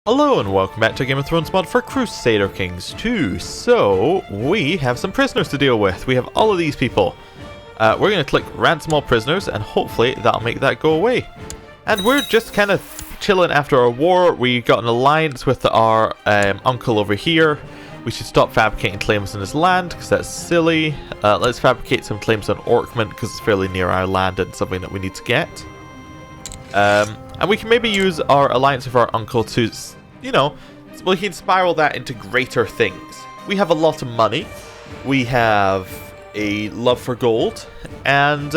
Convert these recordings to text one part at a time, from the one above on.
Hello and welcome back to Game of Thrones mod for Crusader Kings 2. So, we have some prisoners to deal with. We have all of these people. We're going to click ransom all prisoners and hopefully that'll make that go away. And we're just kind of chilling after our war. We got an alliance with our uncle over here. We should stop fabricating claims on his land because that's silly. Let's fabricate some claims on Orkman because it's fairly near our land and something that we need to get. And we can maybe use our alliance with our uncle to, you know, well, he can spiral that into greater things. We have a lot of money. We have a love for gold. And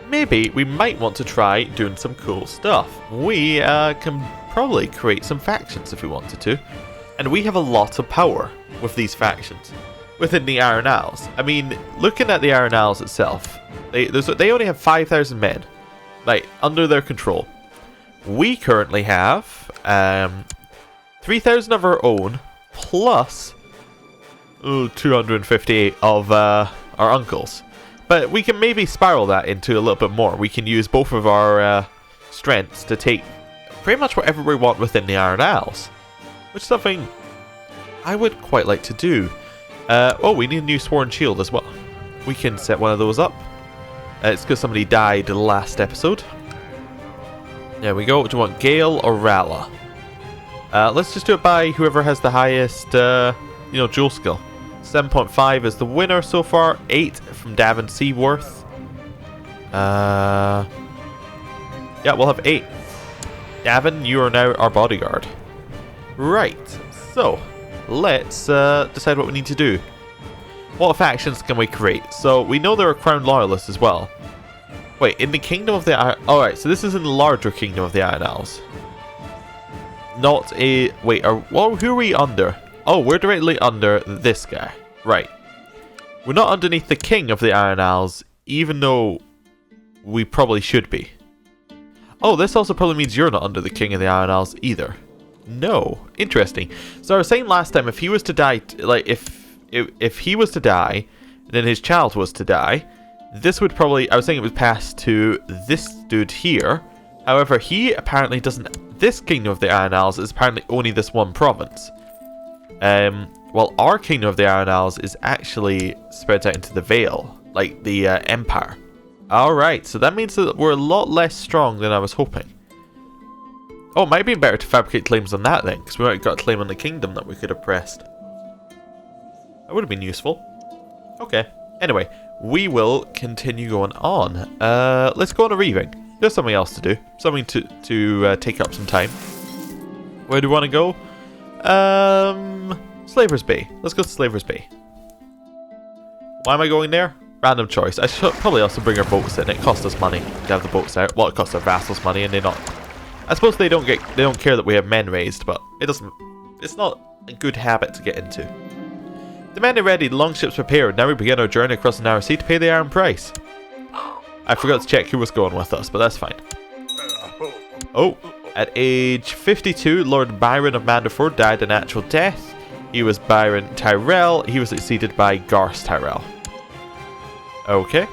maybe we might want to try doing some cool stuff. We can probably create some factions if we wanted to. And we have a lot of power with these factions within the Iron Isles. I mean, looking at the Iron Isles itself, they only have 5,000 men, like, under their control. We currently have 3,000 of our own, plus 258 of our uncle's. But we can maybe spiral that into a little bit more. We can use both of our strengths to take pretty much whatever we want within the Iron Isles, which is something I would quite like to do. Oh, we need a new Sworn Shield as well. We can set one of those up. It's because somebody died the last episode. There we go. Do you want Gale or Rala? Let's just do it by whoever has the highest, duel skill. 7.5 is the winner so far. 8 from Davin Seaworth. Yeah, we'll have 8. Davin, you are now our bodyguard. Right. So, let's decide what we need to do. What factions can we create? So, we know there are Crown Loyalists as well. Wait, in the Kingdom of the Iron... Alright, so this is in the larger Kingdom of the Iron Isles. Not a... Wait, who are we under? Oh, we're directly under this guy. Right. We're not underneath the King of the Iron Isles, even though we probably should be. Oh, this also probably means you're not under the King of the Iron Isles either. No. Interesting. So I was saying last time, if he was to die... Like, if he was to die, then his child was to die... This would probably, I was saying it would pass to this dude here. However, he apparently doesn't, this Kingdom of the Iron Isles is apparently only this one province. While our Kingdom of the Iron Isles is actually spread out into the Vale, like the Empire. Alright, so that means that we're a lot less strong than I was hoping. Oh, it might be better to fabricate claims on that then, because we might have got a claim on the kingdom that we could have pressed. That would have been useful. Okay, anyway. We will continue going on. Let's go on a Reaving. There's something else to do. Something to take up some time. Where do we want to go? Slaver's Bay. Let's go to Slaver's Bay. Why am I going there? Random choice. I should probably also bring our boats in. It costs us money to have the boats out. Well, it costs our vassals money, and they not. I suppose they don't care that we have men raised, but it doesn't. It's not a good habit to get into. The men are ready, the longships prepared. Now we begin our journey across the narrow sea to pay the iron price. I forgot to check who was going with us, but that's fine. Oh, at age 52, Lord Byron of Manderford died a natural death. He was Byron Tyrell. He was succeeded by Garth Tyrell. Okay.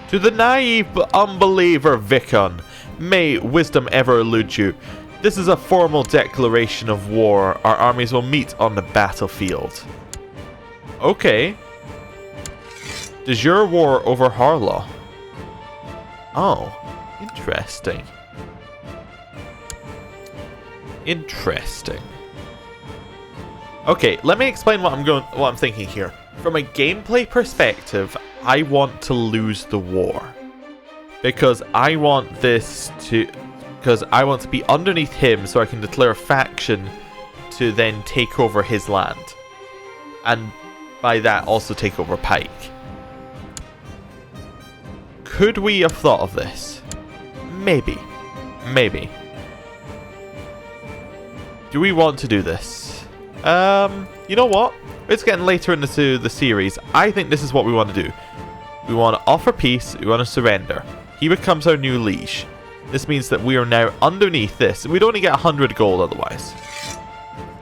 To the naive but unbeliever Vicon, may wisdom ever elude you. This is a formal declaration of war. Our armies will meet on the battlefield. Okay. Does your war over Harlaw? Oh, interesting. Interesting. Okay, let me explain what I'm thinking here. From a gameplay perspective, I want to lose the war. Because I want to be underneath him so I can declare a faction to then take over his land. And by that also take over Pike. Could we have thought of this? Maybe. Maybe. Do we want to do this? You know what? It's getting later into the series. I think this is what we want to do. We want to offer peace. We want to surrender. He becomes our new liege. This means that we are now underneath this. We'd only get 100 gold otherwise.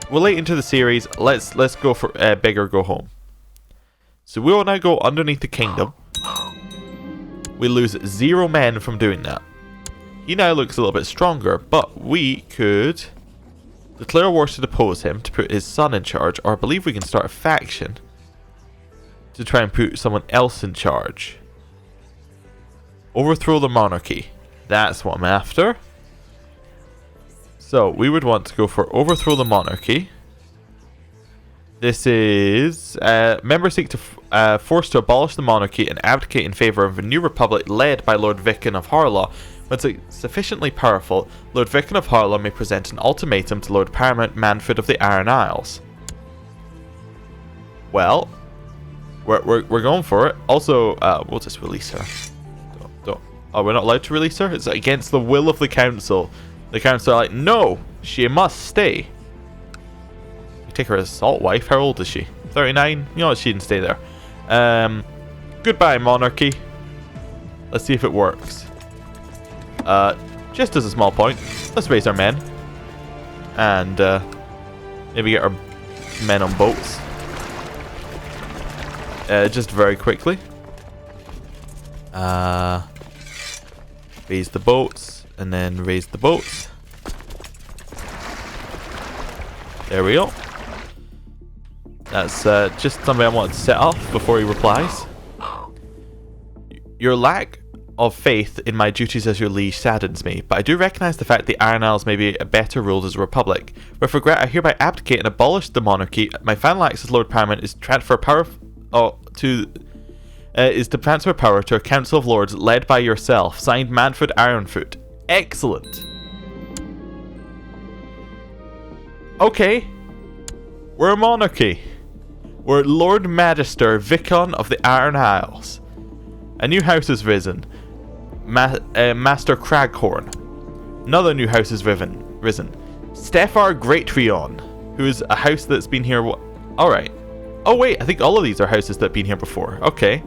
We're late into the series. Let's go for big or go home. So we will now go underneath the kingdom. We lose 0 men from doing that. He now looks a little bit stronger, but we could declare war to depose him, to put his son in charge, or I believe we can start a faction to try and put someone else in charge. Overthrow the monarchy. That's what I'm after. So, we would want to go for overthrow the monarchy. This is... members seek to force to abolish the monarchy and abdicate in favour of a new republic led by Lord Vicken of Harlaw. When sufficiently powerful, Lord Vicken of Harlaw may present an ultimatum to Lord Paramount Manfred of the Iron Isles. Well, we're going for it. Also, we'll just release her. Oh, we're not allowed to release her? It's against the will of the council. The council are like, no, she must stay. You take her as assault wife. How old is she? 39? You know what, she didn't stay there. Goodbye, monarchy. Let's see if it works. Just as a small point, let's raise our men. And maybe get our men on boats. Just very quickly. Raise the boats, and then raise the boats. There we go. That's just something I wanted to set off before he replies. Your lack of faith in my duties as your liege saddens me, but I do recognise the fact the Iron Isles may be better ruled as a republic. With regret, I hereby abdicate and abolish the monarchy. My final act as Lord Paramount is to transfer power to a council of lords led by yourself. Signed, Manfred Ironfoot. Excellent. Okay. We're a monarchy. We're Lord Magister Vicon of the Iron Isles. A new house has risen. Master Craghorn. Another new house has risen. Stefar Greatrion, who is a house that's been here. Alright. Oh wait, I think all of these are houses that have been here before. Okay.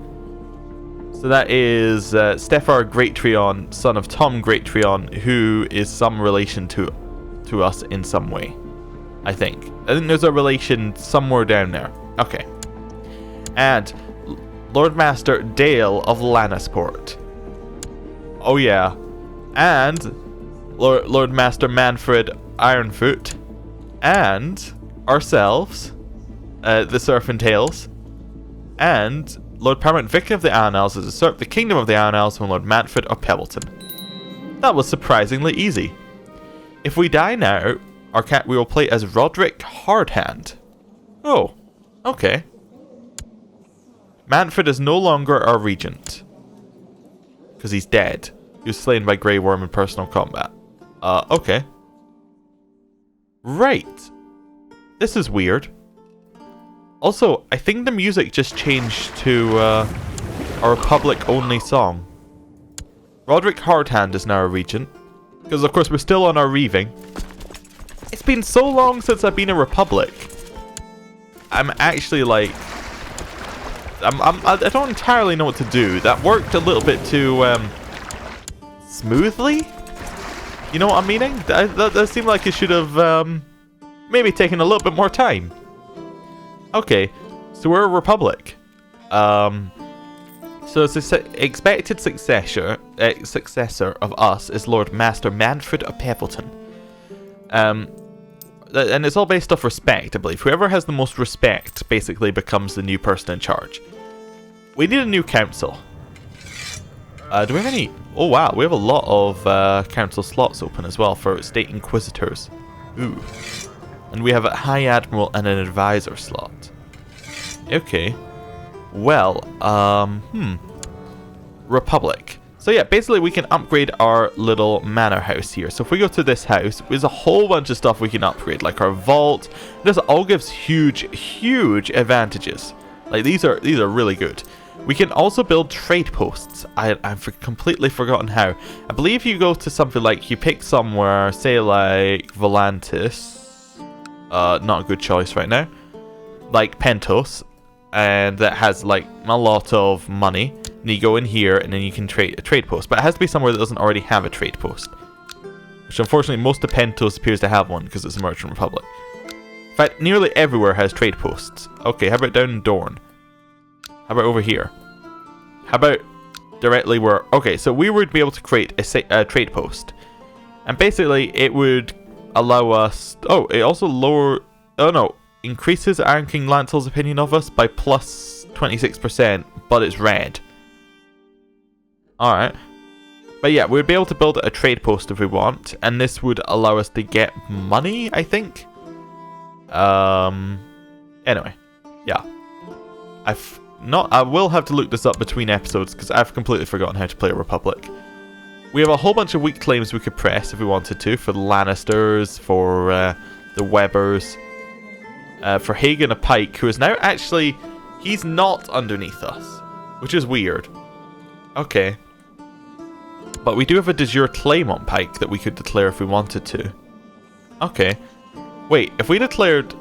So that is Stefar Greatrion, son of Tom Greatrion, who is some relation to us in some way. I think there's a relation somewhere down there. Okay. And Lord Master Dale of Lannisport. Oh yeah. And Lord Master Manfred Ironfoot. And ourselves, the Serpentales. And Lord Paramount Vicar of the Iron Isles has usurped the Kingdom of the Iron Isles from Lord Manfred of Pebbleton. That was surprisingly easy. If we die now, we will play as Roderick Hardhand. Oh, okay. Manfred is no longer our regent. Because he's dead. He was slain by Grey Worm in personal combat. Okay. Right. This is weird. Also, I think the music just changed to a Republic-only song. Roderick Hardhand is now a regent. Because, of course, we're still on our Reaving. It's been so long since I've been a Republic. I'm actually, like... I don't entirely know what to do. That worked a little bit too, smoothly? You know what I'm meaning? That seemed like it should have, maybe taken a little bit more time. Okay, so we're a republic. So the expected successor of us is Lord Master Manfred of Pebbleton. And it's all based off respect, I believe. Whoever has the most respect basically becomes the new person in charge. We need a new council. Do we have any... Oh wow, we have a lot of council slots open as well for State Inquisitors. Ooh. And we have a High Admiral and an Advisor slot. Okay. Well, Republic. So yeah, basically we can upgrade our little manor house here. So if we go to this house, there's a whole bunch of stuff we can upgrade, like our vault. This all gives huge advantages. Like these are really good. We can also build trade posts. I've completely forgotten how. I believe you go to something like, you pick somewhere, say like Volantis. Not a good choice right now. Like Pentos. And that has like a lot of money. And you go in here and then you can trade a trade post. But it has to be somewhere that doesn't already have a trade post. Which unfortunately most of Pentos appears to have one because it's a merchant republic. In fact, nearly everywhere has trade posts. Okay, how about down in Dorne? How about over here? How about directly where... Okay, so we would be able to create a trade post. And basically, it would allow us... Oh, it also increases Iron King Lancel's opinion of us by plus 26%, but it's red. Alright. But yeah, we'd be able to build a trade post if we want, and this would allow us to get money, I think. Anyway, yeah. I will have to look this up between episodes, because I've completely forgotten how to play a Republic. We have a whole bunch of weak claims we could press if we wanted to, for the Lannisters, for the Webbers, for Hagen a Pike, who is now actually... He's not underneath us, which is weird. Okay. But we do have a de jure claim on Pike that we could declare if we wanted to. Okay. Wait, if we declared...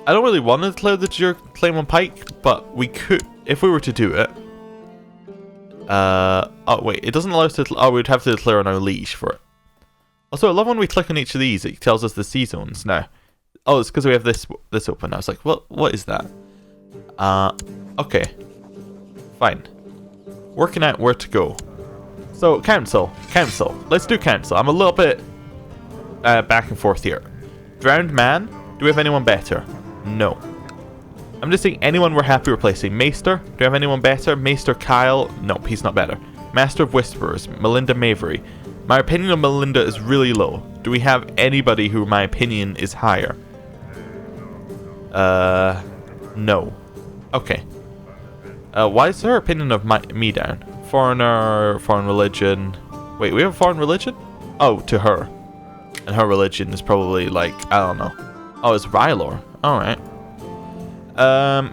I don't really want to declare the de jure claim on Pike, but we could, if we were to do it. Oh wait, it doesn't allow us to... Oh, we'd have to declare on our liege for it. Also, I love when we click on each of these, it tells us the sea zones now. Oh, it's because we have this open. I was like, what is that? Okay. Fine. Working out where to go. So, council. Let's do council. I'm a little bit back and forth here. Drowned man. Do we have anyone better? No. I'm just saying anyone we're happy replacing. Maester. Do we have anyone better? Maester Kyle. Nope, he's not better. Master of Whisperers. Melinda Mavery. My opinion of Melinda is really low. Do we have anybody who my opinion is higher? No. Okay. Why is her opinion of me down? Foreigner, foreign religion. Wait, we have a foreign religion? Oh, to her. And her religion is probably like, I don't know. Oh, it's Rylor. Alright.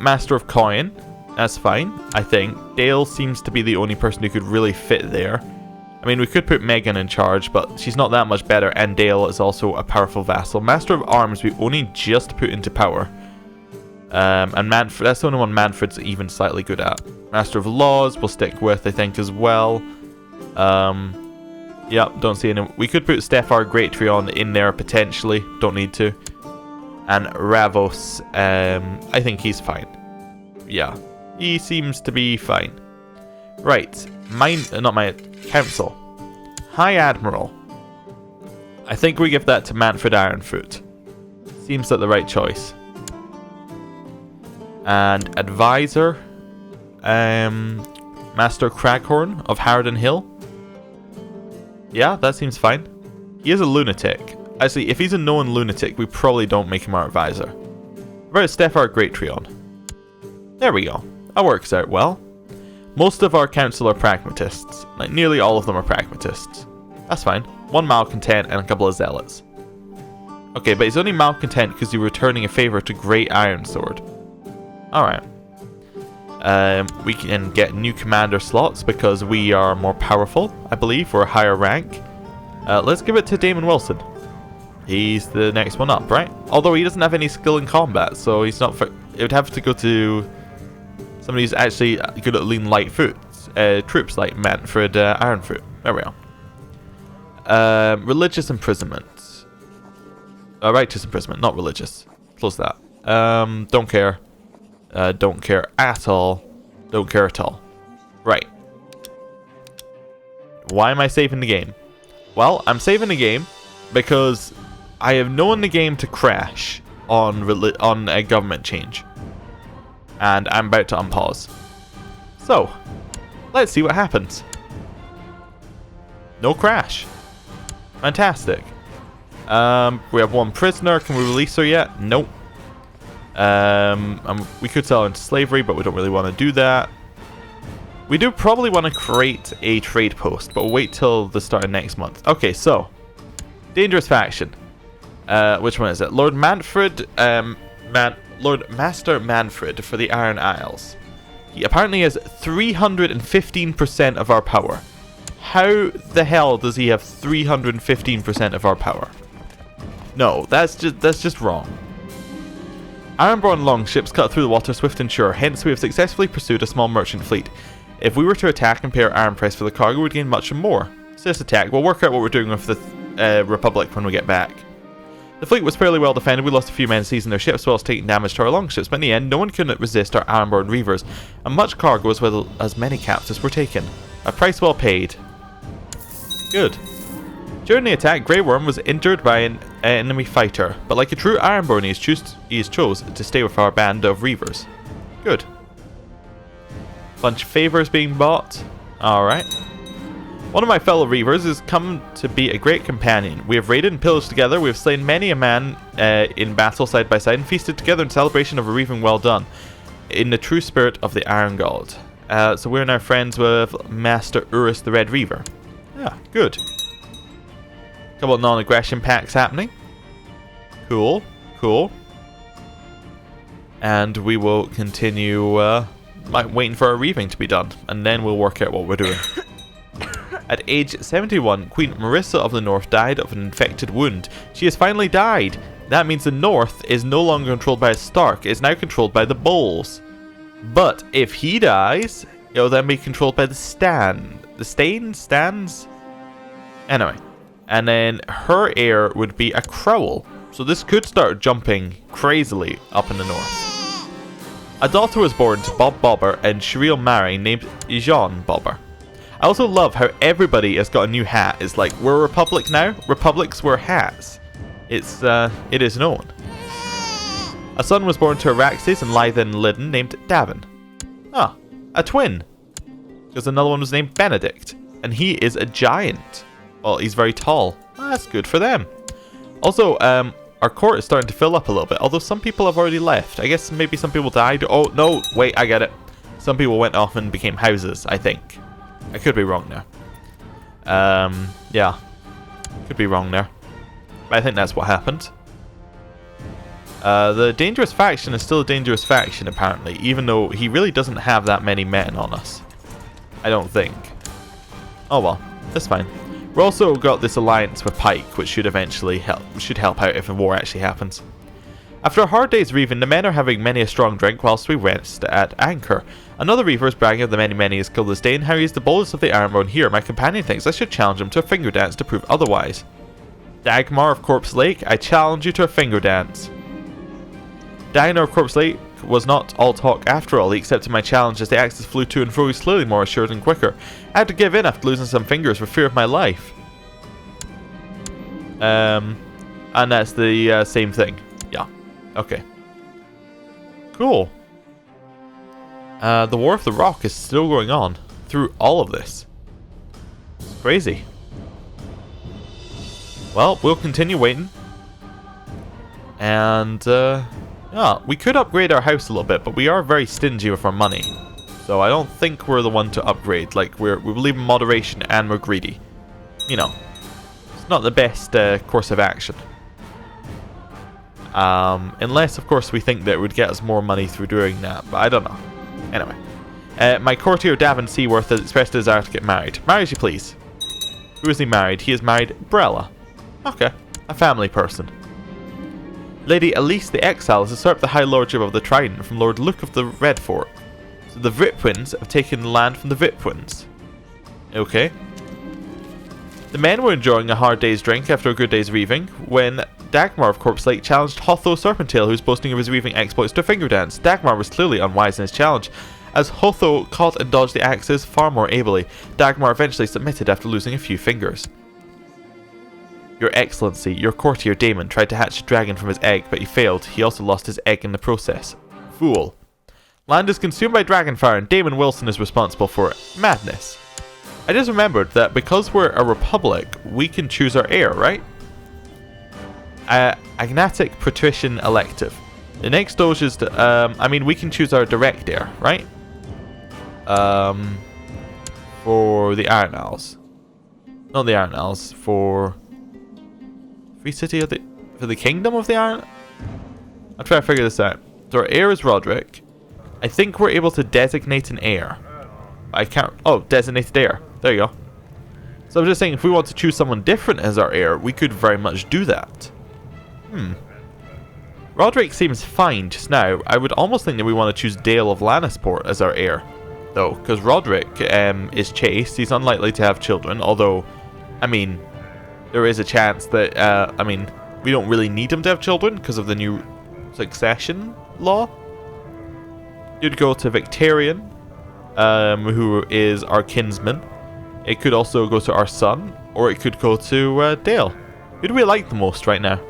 Master of Coin. That's fine, I think. Dale seems to be the only person who could really fit there. I mean, we could put Megan in charge, but she's not that much better, and Dale is also a powerful vassal. Master of Arms, we only just put into power. And Manfred, that's the only one Manfred's even slightly good at. Master of Laws, we'll stick with, I think, as well. Yep, don't see any. We could put Stefar Greatrion in there potentially, don't need to. And Ravos, I think he's fine. Yeah, he seems to be fine. Right, Council. High Admiral. I think we give that to Manfred Ironfoot. Seems like the right choice. And Advisor, Master Craghorn of Harden Hill. Yeah, that seems fine. He is a lunatic. Actually, if he's a known lunatic, we probably don't make him our advisor. What about Stefar Greatrion? There we go. That works out well. Most of our council are pragmatists. Like, nearly all of them are pragmatists. That's fine. One malcontent and a couple of zealots. Okay, but he's only malcontent because you're returning a favor to Great Ironsword. Alright. We can get new commander slots because we are more powerful, I believe. We're a higher rank. Let's give it to Damon Wilson. He's the next one up, right? Although he doesn't have any skill in combat, so he's not... It would have to go to somebody who's actually good at lean light troops like Manfred Ironfoot. There we are. Religious imprisonment. Righteous imprisonment, not religious. Close that. Don't care. Don't care at all. Don't care at all. Right. Why am I saving the game? Well, I'm saving the game because I have known the game to crash on a government change. And I'm about to unpause. So, let's see what happens. No crash. Fantastic. We have one prisoner. Can we release her yet? Nope. We could sell her into slavery, but we don't really want to do that. We do probably want to create a trade post, but we'll wait till the start of next month. Okay, so dangerous faction. Which one is it? Lord Manfred, Lord Master Manfred for the Iron Isles. He apparently has 315% of our power. How the hell does he have 315% of our power? No, that's just wrong. Ironborn longships cut through the water swift and sure, hence we have successfully pursued a small merchant fleet. If we were to attack and pay our iron price for the cargo, we'd gain much more. So this attack, we'll work out what we're doing with the Republic when we get back. The fleet was fairly well defended. We lost a few men seizing their ships whilst taking damage to our longships, but in the end, no one could resist our Ironborn Reavers, and much cargo as well as many captives were taken. A price well paid. Good. During the attack, Grey Worm was injured by an enemy fighter, but like a true Ironborn, he chose to stay with our band of Reavers. Good. Bunch of favors being bought. Alright. One of my fellow Reavers has come to be a great companion. We have raided and pillaged together, we have slain many a man in battle side by side, and feasted together in celebration of a Reaving well done, in the true spirit of the Iron God. So we're now friends with Master Urus the Red Reaver. Yeah, good. Couple of non-aggression packs happening. Cool, cool. And we will continue waiting for our Reaving to be done, and then we'll work out what we're doing. At age 71, Queen Marissa of the North died of an infected wound. She has finally died. That means the North is no longer controlled by Stark, it is now controlled by the Bulls. But if he dies, it'll then be controlled by the Stands? Anyway. And then her heir would be a Crowell. So this could start jumping crazily up in the north. A daughter was born to Bob Bobber and Shireel Mary named Jean Bobber. I also love how everybody has got a new hat. It's like, we're a republic now. Republics wear hats. It is known. A son was born to Araxes and Lythan Lydon named Davin. Ah, a twin. Because another one was named Benedict. And he is a giant. Well, he's very tall. That's good for them. Also, our court is starting to fill up a little bit. Although some people have already left. I guess maybe some people died. Oh, no. Wait, I get it. Some people went off and became houses, I think. I could be wrong there. Yeah. Could be wrong there. But I think that's what happened. The dangerous faction is still a dangerous faction, apparently. Even though he really doesn't have that many men on us. I don't think. Oh well. That's fine. We've also got this alliance with Pike, which should eventually help out if a war actually happens. After a hard day's reaving, the men are having many a strong drink whilst we rest at anchor. Another reaver is bragging of the many he has killed this day and how he is the boldest of the Ironborn here. My companion thinks I should challenge him to a finger dance to prove otherwise. Dagmar of Corpse Lake, I challenge you to a finger dance. Dagmar of Corpse Lake was not all talk after all. He accepted my challenge as the axes flew to and fro. He slowly more assured and quicker. I had to give in after losing some fingers for fear of my life. And that's the same thing. Yeah. Okay. Cool. The War of the Rock is still going on through all of this. It's crazy. Well, we'll continue waiting. And, yeah, we could upgrade our house a little bit, but we are very stingy with our money. So I don't think we're the one to upgrade. Like, we believe in moderation and we're greedy. You know, it's not the best course of action. Unless, of course, we think that it would get us more money through doing that, but I don't know. Anyway, my courtier Davin Seaworth has expressed a desire to get married. Marry as you please. Who is he married? He is married Brella. Okay, a family person. Lady Elise the Exile has usurped the High Lordship of the Trident from Lord Luke of the Red Fork. So the Vipwins have taken the land from the Vipwins. Okay. The men were enjoying a hard day's drink after a good day's reaving when Dagmar of Corpse Lake challenged Hotho Serpentale, who was boasting of his reaving exploits, to a finger dance. Dagmar was clearly unwise in his challenge, as Hotho caught and dodged the axes far more ably. Dagmar eventually submitted after losing a few fingers. Your Excellency, your courtier Damon tried to hatch a dragon from his egg, but he failed. He also lost his egg in the process. Fool. Land is consumed by dragonfire, and Damon Wilson is responsible for it. Madness. I just remembered that because we're a republic, we can choose our heir, right? Agnatic Patrician Elective. The next doge is I mean, we can choose our direct heir, right? For the Iron Isles. Not the Iron Isles, for Free City of for the Kingdom of the Iron. I'll try to figure this out. So our heir is Roderick. I think we're able to designate an heir. I can't. Oh, designated heir. There you go. So I'm just saying, if we want to choose someone different as our heir, we could very much do that. Roderick seems fine just now. I would almost think that we want to choose Dale of Lannisport as our heir, though, because Roderick is chaste. He's unlikely to have children, although, I mean, there is a chance that, I mean, we don't really need him to have children because of the new succession law. You'd go to Victorian, who is our kinsman. It could also go to our son, or it could go to Dale. Who do we like the most right now?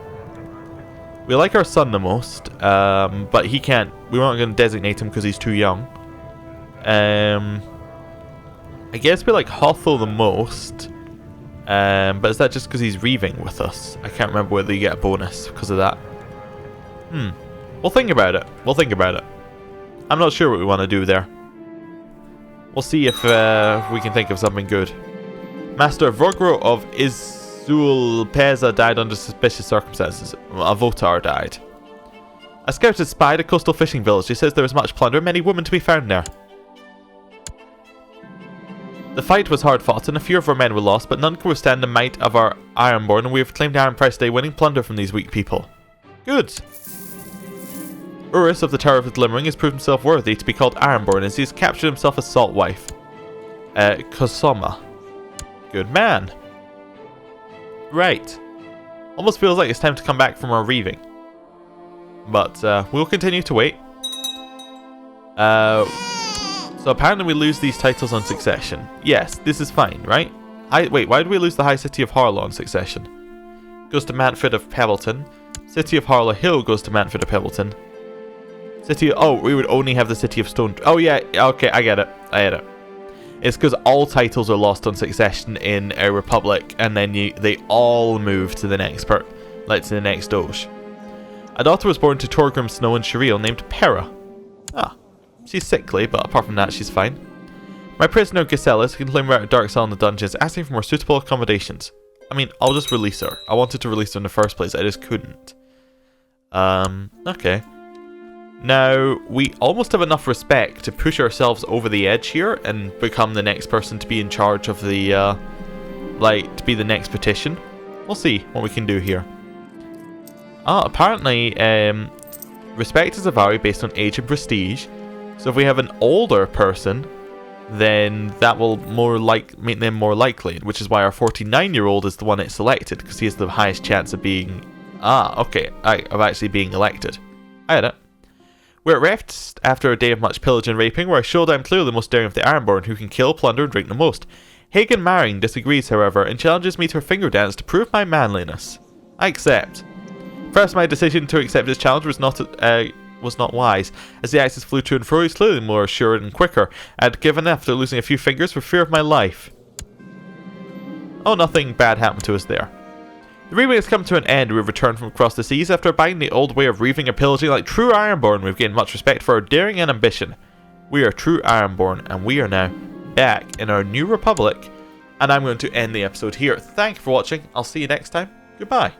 We like our son the most, but he can't. We weren't going to designate him because he's too young. I guess we like Hotho the most, but is that just because he's Reaving with us? I can't remember whether you get a bonus because of that. We'll think about it. We'll think about it. I'm not sure what we want to do there. We'll see if we can think of something good. Master Vorgro of Izulpeza died under suspicious circumstances. A Votar died. A scout has spied a coastal fishing village. He says there is much plunder and many women to be found there. The fight was hard fought and a few of our men were lost, but none can withstand the might of our Ironborn, and we have claimed Iron Price Day, winning plunder from these weak people. Good. Urus of the Tower of the Glimmering has proved himself worthy to be called Ironborn, as he has captured himself a salt wife. Kosoma. Good man. Right. Almost feels like it's time to come back from our Reaving. But we'll continue to wait. So apparently we lose these titles on succession. Yes, this is fine, right? Wait, why did we lose the High City of Harlow on succession? Goes to Manfred of Pebbleton. City of Harlow Hill goes to Manfred of Pebbleton. We would only have the City of Stone. Oh yeah, okay, I get it. It's because all titles are lost on succession in a republic, and then they all move to the next to the next doge. A daughter was born to Torgrim Snow and Shireel named Pera. She's sickly, but apart from that, she's fine. My prisoner Giselis can claim her out a dark cell in the dungeons, asking for more suitable accommodations. I mean, I'll just release her. I wanted to release her in the first place, I just couldn't. Okay. Now, we almost have enough respect to push ourselves over the edge here and become the next person to be in charge of the, to be the next petition. We'll see what we can do here. Apparently, respect is a value based on age and prestige. So if we have an older person, then that will make them more likely, which is why our 49-year-old is the one it's selected, because he has the highest chance of being... of actually being elected. I had it. We're at rest after a day of much pillage and raping, where I showed I'm clearly the most daring of the Ironborn, who can kill, plunder, and drink the most. Hagen Maring disagrees, however, and challenges me to a finger dance to prove my manliness. I accept. First, my decision to accept his challenge was not wise, as the axes flew to and fro. He's clearly more assured and quicker. I had given after losing a few fingers for fear of my life. Oh, nothing bad happened to us there. The Reaving has come to an end. We've returned from across the seas. After abiding the old way of reaving and pillaging like true Ironborn, we've gained much respect for our daring and ambition. We are true Ironborn, and we are now back in our new republic. And I'm going to end the episode here. Thank you for watching. I'll see you next time. Goodbye.